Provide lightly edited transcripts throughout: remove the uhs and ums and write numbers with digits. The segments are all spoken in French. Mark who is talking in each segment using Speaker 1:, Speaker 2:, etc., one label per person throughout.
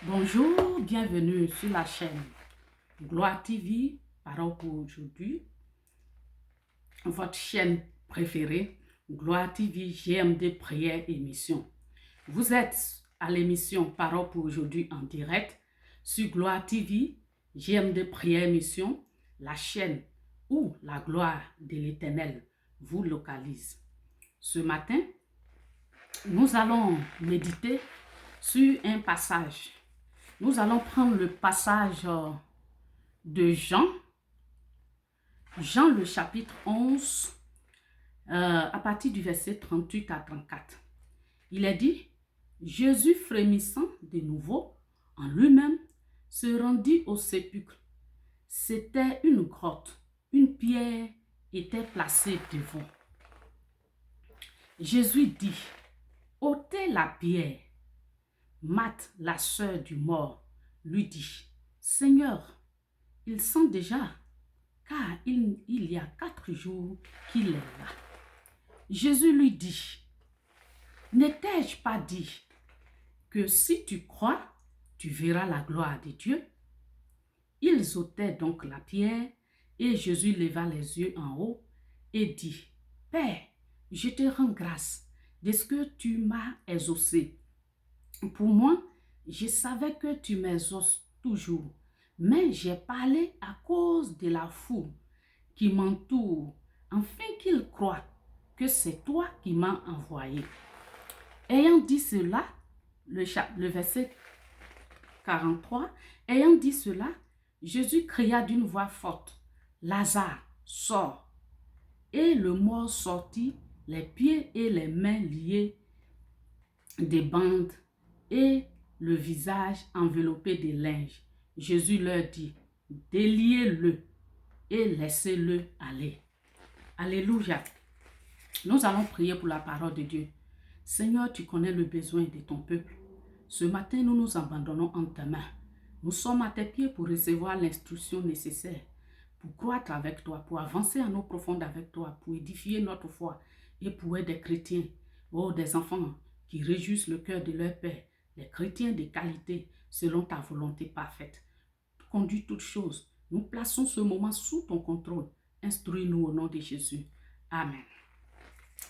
Speaker 1: Bonjour, bienvenue sur la chaîne Gloire TV, Parole pour aujourd'hui. Votre chaîne préférée, Gloire TV, GMD Prière Émission. Vous êtes à l'émission Parole pour aujourd'hui en direct sur Gloire TV, GMD Prière Émission, la chaîne où la gloire de l'Éternel vous localise. Ce matin, nous allons méditer sur un passage. Nous allons prendre le passage de Jean le chapitre 11, à partir du verset 38 à 34. Il est dit, Jésus frémissant de nouveau en lui-même se rendit au sépulcre. C'était une grotte, une pierre était placée devant. Jésus dit, ôtez la pierre. Marthe, la sœur du mort, lui dit, Seigneur, il sent déjà, car il y a 4 jours qu'il est là. Jésus lui dit, ne t'ai-je pas dit que si tu crois, tu verras la gloire de Dieu? Ils ôtaient donc la pierre et Jésus leva les yeux en haut et dit, Père, je te rends grâce de ce que tu m'as exaucé. Pour moi, je savais que tu m'exauces toujours, mais j'ai parlé à cause de la foule qui m'entoure, afin qu'ils croient que c'est toi qui m'as envoyé. Ayant dit cela, le verset 43, ayant dit cela, Jésus cria d'une voix forte, Lazare, sors. Et le mort sortit, les pieds et les mains liés des bandes et le visage enveloppé de linge. Jésus leur dit, déliez-le et laissez-le aller. Alléluia. Nous allons prier pour la parole de Dieu. Seigneur, tu connais le besoin de ton peuple. Ce matin, nous nous abandonnons en ta main. Nous sommes à tes pieds pour recevoir l'instruction nécessaire, pour croître avec toi, pour avancer en eau profonde avec toi, pour édifier notre foi et pour être des chrétiens, des enfants qui réjouissent le cœur de leur Père, des chrétiens de qualité selon ta volonté parfaite. Conduis toutes choses. Nous plaçons ce moment sous ton contrôle. Instruis-nous au nom de Jésus. Amen.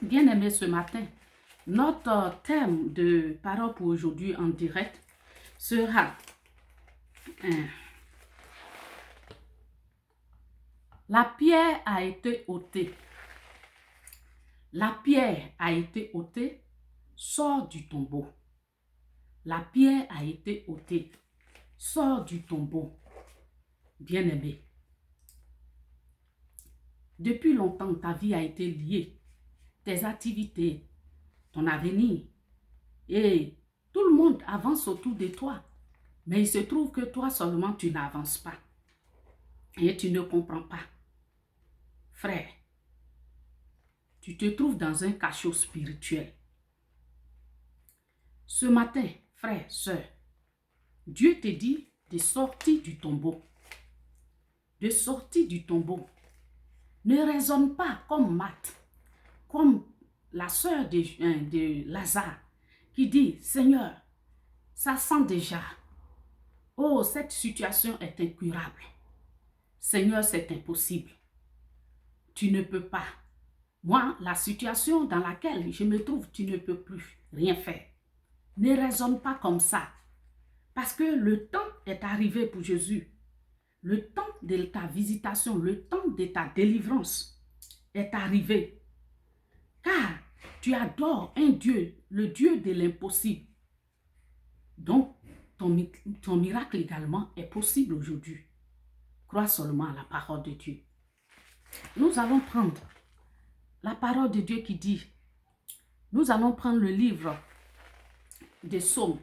Speaker 1: Bien-aimés, ce matin, notre thème de parole pour aujourd'hui en direct sera la pierre a été ôtée. La pierre a été ôtée, sors du tombeau. La pierre a été ôtée, sors du tombeau. Bien-aimé, depuis longtemps, ta vie a été liée, tes activités, ton avenir, et tout le monde avance autour de toi. Mais il se trouve que toi seulement, tu n'avances pas. Et tu ne comprends pas. Frère, tu te trouves dans un cachot spirituel. Ce matin, frère, sœur, Dieu te dit de sortir du tombeau. De sortir du tombeau. Ne raisonne pas comme Marthe, comme la sœur de Lazare, qui dit, Seigneur, ça sent déjà. Oh, cette situation est incurable. Seigneur, c'est impossible. Tu ne peux pas. Moi, la situation dans laquelle je me trouve, tu ne peux plus rien faire. Ne raisonne pas comme ça. Parce que le temps est arrivé pour Jésus. Le temps de ta visitation, le temps de ta délivrance est arrivé. Car tu adores un Dieu, le Dieu de l'impossible. Donc, ton miracle également est possible aujourd'hui. Crois seulement à la parole de Dieu. Nous allons prendre la parole de Dieu qui dit, nous allons prendre le livre des psaumes,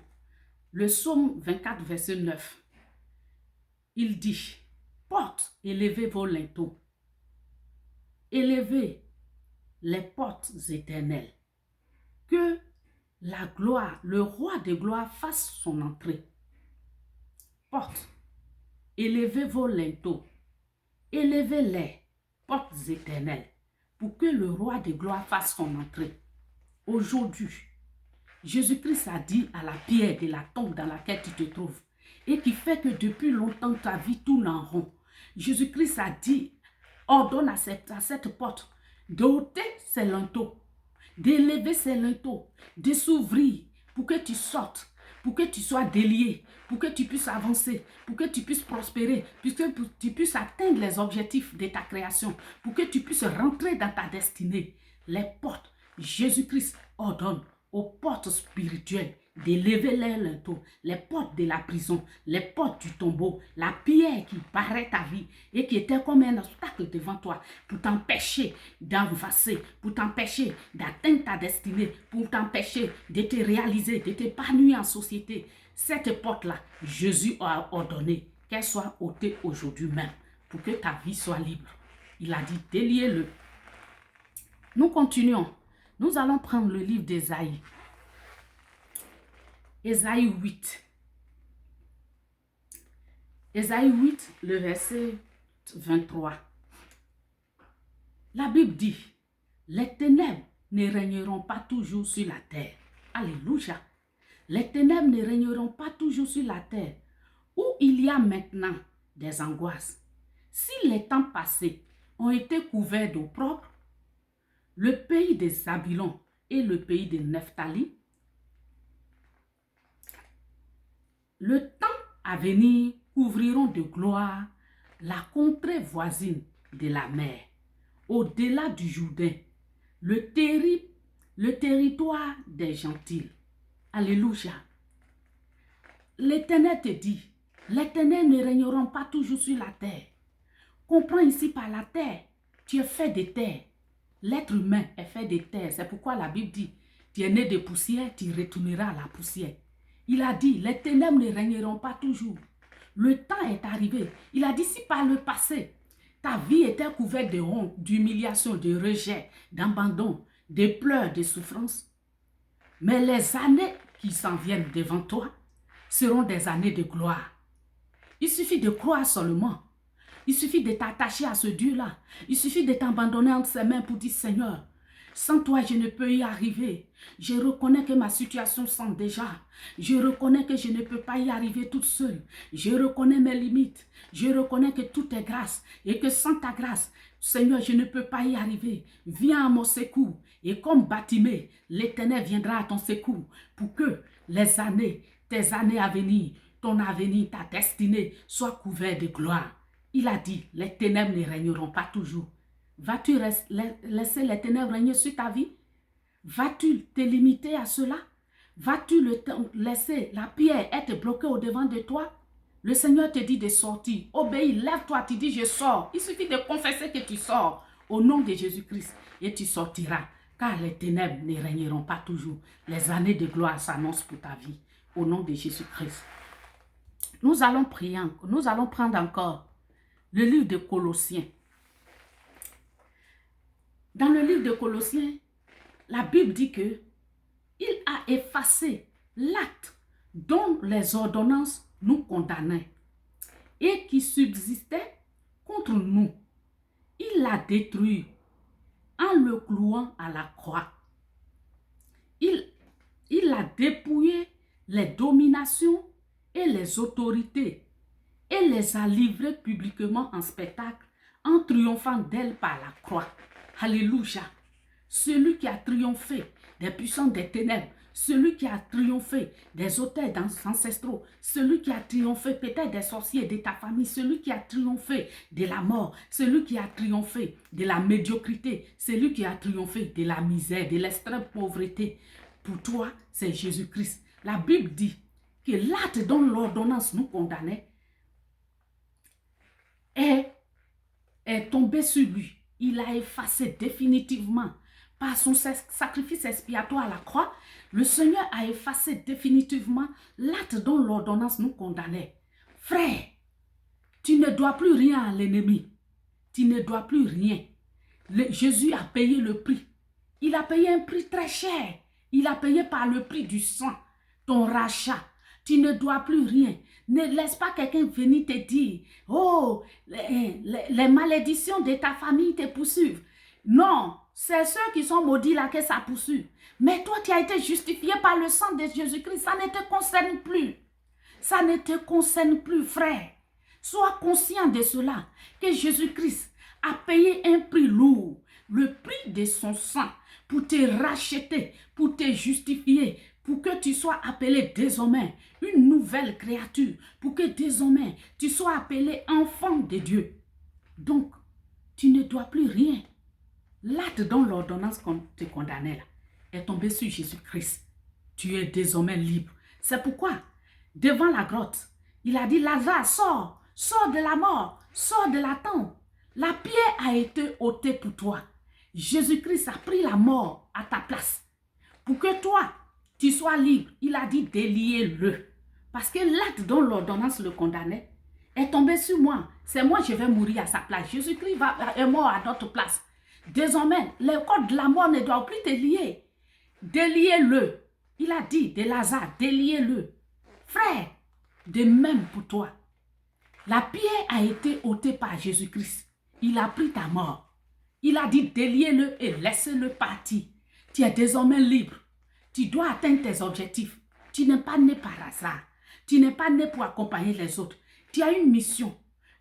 Speaker 1: le psaume 24, verset 9. Il dit, portes, élevez vos linteaux, élevez les portes éternelles, que la gloire, le roi de gloire fasse son entrée. Portes, élevez vos linteaux, élevez les portes éternelles, pour que le roi de gloire fasse son entrée. Aujourd'hui, Jésus-Christ a dit à la pierre de la tombe dans laquelle tu te trouves et qui fait que depuis longtemps ta vie tourne en rond. Jésus-Christ a dit, ordonne à cette porte d'ôter ses linteaux, d'élever ses linteaux, de s'ouvrir pour que tu sortes, pour que tu sois délié, pour que tu puisses avancer, pour que tu puisses prospérer, pour que tu puisses atteindre les objectifs de ta création, pour que tu puisses rentrer dans ta destinée. Les portes, Jésus-Christ ordonne aux portes spirituelles d'élever les linteaux, les portes de la prison, les portes du tombeau, la pierre qui barrait ta vie et qui était comme un obstacle devant toi pour t'empêcher d'avancer, pour t'empêcher d'atteindre ta destinée, pour t'empêcher de te réaliser, de t'épanouir en société. Cette porte-là, Jésus a ordonné qu'elle soit ôtée aujourd'hui même pour que ta vie soit libre. Il a dit, déliez-le. Nous continuons. Nous allons prendre le livre d'Ésaïe. Ésaïe 8. Ésaïe 8, le verset 23. La Bible dit, les ténèbres ne régneront pas toujours sur la terre. Alléluia. Les ténèbres ne régneront pas toujours sur la terre, où il y a maintenant des angoisses. Si les temps passés ont été couverts d'eau propre, le pays des Zabulon et le pays de Nephtali, le temps à venir couvriront de gloire la contrée voisine de la mer, au-delà du Jourdain, le territoire des gentils. Alléluia. L'Éternel te dit, les ténèbres ne régneront pas toujours sur la terre. Comprends ici par la terre, tu es fait de terre. L'être humain est fait de terre. C'est pourquoi la Bible dit, tu es né de poussière, tu retourneras à la poussière. Il a dit, les ténèbres ne régneront pas toujours. Le temps est arrivé. Il a dit, si par le passé, ta vie était couverte de honte, d'humiliation, de rejet, d'abandon, de pleurs, de souffrances, mais les années qui s'en viennent devant toi seront des années de gloire. Il suffit de croire seulement. Il suffit de t'attacher à ce Dieu-là. Il suffit de t'abandonner entre ses mains pour dire, Seigneur, sans toi, je ne peux y arriver. Je reconnais que ma situation sent déjà. Je reconnais que je ne peux pas y arriver toute seule. Je reconnais mes limites. Je reconnais que tout est grâce et que sans ta grâce, Seigneur, je ne peux pas y arriver. Viens à mon secours. Et comme Bartimée, l'Éternel viendra à ton secours pour que les années, tes années à venir, ton avenir, ta destinée soient couverts de gloire. Il a dit, les ténèbres ne régneront pas toujours. Vas-tu laisser les ténèbres régner sur ta vie? Vas-tu te limiter à cela? Vas-tu laisser la pierre être bloquée au devant de toi? Le Seigneur te dit de sortir. Obéis, lève-toi, tu dis je sors. Il suffit de confesser que tu sors au nom de Jésus-Christ et tu sortiras. Car les ténèbres ne régneront pas toujours. Les années de gloire s'annoncent pour ta vie. Au nom de Jésus-Christ. Nous allons prier. Nous allons prendre encore le livre de Colossiens. Dans le livre de Colossiens, la Bible dit que il a effacé l'acte dont les ordonnances nous condamnaient et qui subsistait contre nous. Il l'a détruit en le clouant à la croix. Il a dépouillé les dominations et les autorités et les a livrées publiquement en spectacle en triomphant d'elles par la croix. Alléluia. Celui qui a triomphé des puissances des ténèbres, celui qui a triomphé des autels ancestraux, celui qui a triomphé peut-être des sorciers de ta famille, celui qui a triomphé de la mort, celui qui a triomphé de la médiocrité, celui qui a triomphé de la misère, de l'extrême pauvreté. Pour toi, c'est Jésus-Christ. La Bible dit que l'acte dont l'ordonnance nous condamnait est tombé sur lui. Il a effacé définitivement par son sacrifice expiatoire à la croix. Le Seigneur a effacé définitivement l'acte dont l'ordonnance nous condamnait. Frère, tu ne dois plus rien à l'ennemi. Tu ne dois plus rien. Jésus a payé le prix. Il a payé un prix très cher. Il a payé par le prix du sang, ton rachat. Tu ne dois plus rien. Ne laisse pas quelqu'un venir te dire, oh, les malédictions de ta famille te poursuivent. Non, c'est ceux qui sont maudits là que ça poursuit. Mais toi, tu as été justifié par le sang de Jésus-Christ. Ça ne te concerne plus. Ça ne te concerne plus, frère. Sois conscient de cela, que Jésus-Christ a payé un prix lourd, le prix de son sang, pour te racheter, pour te justifier, pour que tu sois appelé désormais une nouvelle créature, pour que désormais tu sois appelé enfant de Dieu. Donc, tu ne dois plus rien. L'acte dont l'ordonnance te condamnait là, est tombé sur Jésus-Christ. Tu es désormais libre. C'est pourquoi, devant la grotte, il a dit, Lazare, sors, sors de la mort, sors de la tombe. La pierre a été ôtée pour toi. Jésus-Christ a pris la mort à ta place. Pour que toi, tu sois libre, il a dit déliez-le. Parce que l'acte dont l'ordonnance le condamnait est tombé sur moi. C'est moi, je vais mourir à sa place. Jésus-Christ est mort à notre place. Désormais, les cordes de la mort ne doivent plus te lier. Déliez-le. Il a dit de Lazare, déliez-le. Frère, de même pour toi. La pierre a été ôtée par Jésus-Christ. Il a pris ta mort. Il a dit déliez-le et laissez-le partir. Tu es désormais libre. Tu dois atteindre tes objectifs. Tu n'es pas né par hasard. Tu n'es pas né pour accompagner les autres. Tu as une mission.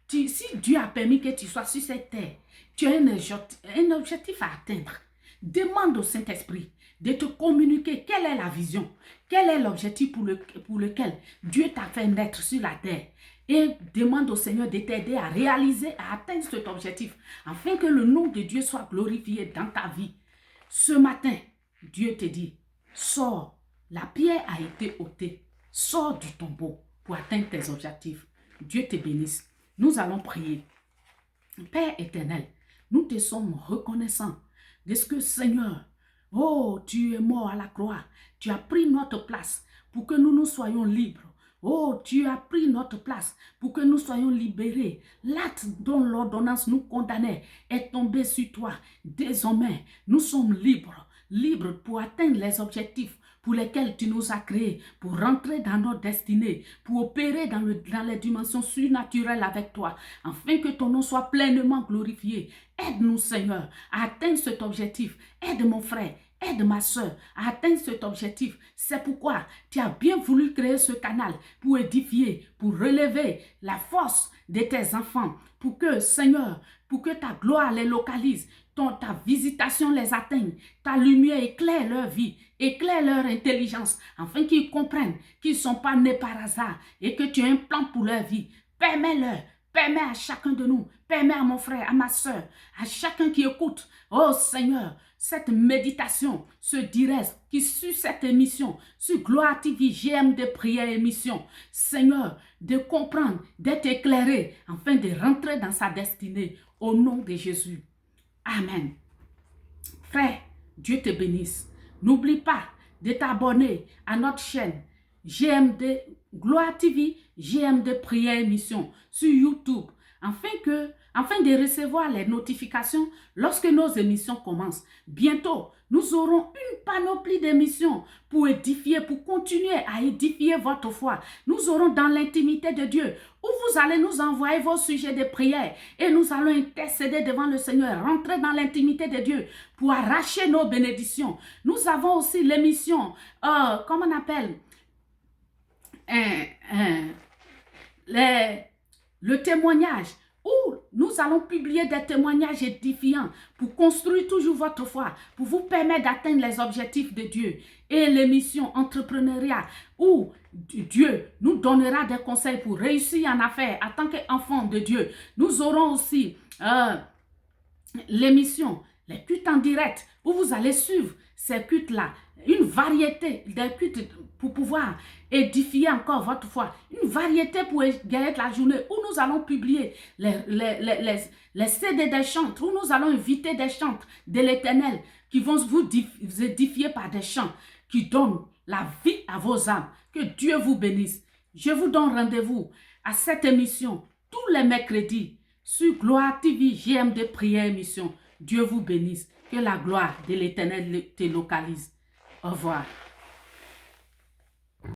Speaker 1: Si Dieu a permis que tu sois sur cette terre, tu as un objectif à atteindre. Demande au Saint-Esprit de te communiquer quelle est la vision, quel est l'objectif pour lequel Dieu t'a fait naître sur la terre. Et demande au Seigneur de t'aider à réaliser, à atteindre cet objectif, afin que le nom de Dieu soit glorifié dans ta vie. Ce matin, Dieu te dit, sors, la pierre a été ôtée, sors du tombeau pour atteindre tes objectifs. Dieu te bénisse. Nous allons prier. Père éternel, nous te sommes reconnaissants de ce que, Seigneur, oh, tu es mort à la croix, tu as pris notre place pour que nous soyons libres. Oh, tu as pris notre place pour que nous soyons libérés. L'acte dont l'ordonnance nous condamnait est tombé sur toi. Désormais, nous sommes libres, libres pour atteindre les objectifs pour lesquels tu nous as créés, pour rentrer dans notre destinée, pour opérer dans les dimensions surnaturelles avec toi, afin que ton nom soit pleinement glorifié. Aide-nous, Seigneur, à atteindre cet objectif. Aide mon frère. Aide ma soeur à atteindre cet objectif. C'est pourquoi tu as bien voulu créer ce canal pour édifier, pour relever la force de tes enfants, pour que, Seigneur, pour que ta gloire les localise, ta visitation les atteigne, ta lumière éclaire leur vie, éclaire leur intelligence, afin qu'ils comprennent qu'ils ne sont pas nés par hasard et que tu as un plan pour leur vie. Permets-leur. Permets à chacun de nous, permets à mon frère, à ma soeur, à chacun qui écoute, oh Seigneur, cette méditation, ce direct qui suit cette émission, sur Gloire TV, GMD Prière émission, Seigneur, de comprendre, d'être éclairé, afin de rentrer dans sa destinée, au nom de Jésus. Amen. Frère, Dieu te bénisse. N'oublie pas de t'abonner à notre chaîne GMD Gloire TV, GMD Prière émission sur YouTube, afin de recevoir les notifications lorsque nos émissions commencent. Bientôt, nous aurons une panoplie d'émissions pour édifier, pour continuer à édifier votre foi. Nous aurons dans l'intimité de Dieu, où vous allez nous envoyer vos sujets de prière et nous allons intercéder devant le Seigneur, rentrer dans l'intimité de Dieu pour arracher nos bénédictions. Nous avons aussi l'émission, comment on appelle, le témoignage, où nous allons publier des témoignages édifiants pour construire toujours votre foi, pour vous permettre d'atteindre les objectifs de Dieu. Et l'émission entrepreneuriat, où Dieu nous donnera des conseils pour réussir en affaires en tant qu'enfant de Dieu. Nous aurons aussi l'émission, les cultes en direct, où vous allez suivre ces cultes-là, une variété des cultes pour pouvoir édifier encore votre foi, une variété pour gagner la journée, où nous allons publier les CD des chantres, où nous allons inviter des chantres de l'Éternel qui vont vous édifier par des chants qui donnent la vie à vos âmes. Que Dieu vous bénisse. Je vous donne rendez-vous à cette émission tous les mercredis sur Gloire TV GMD Prière émission. Dieu vous bénisse. Que la gloire de l'Éternel te localise. Au revoir.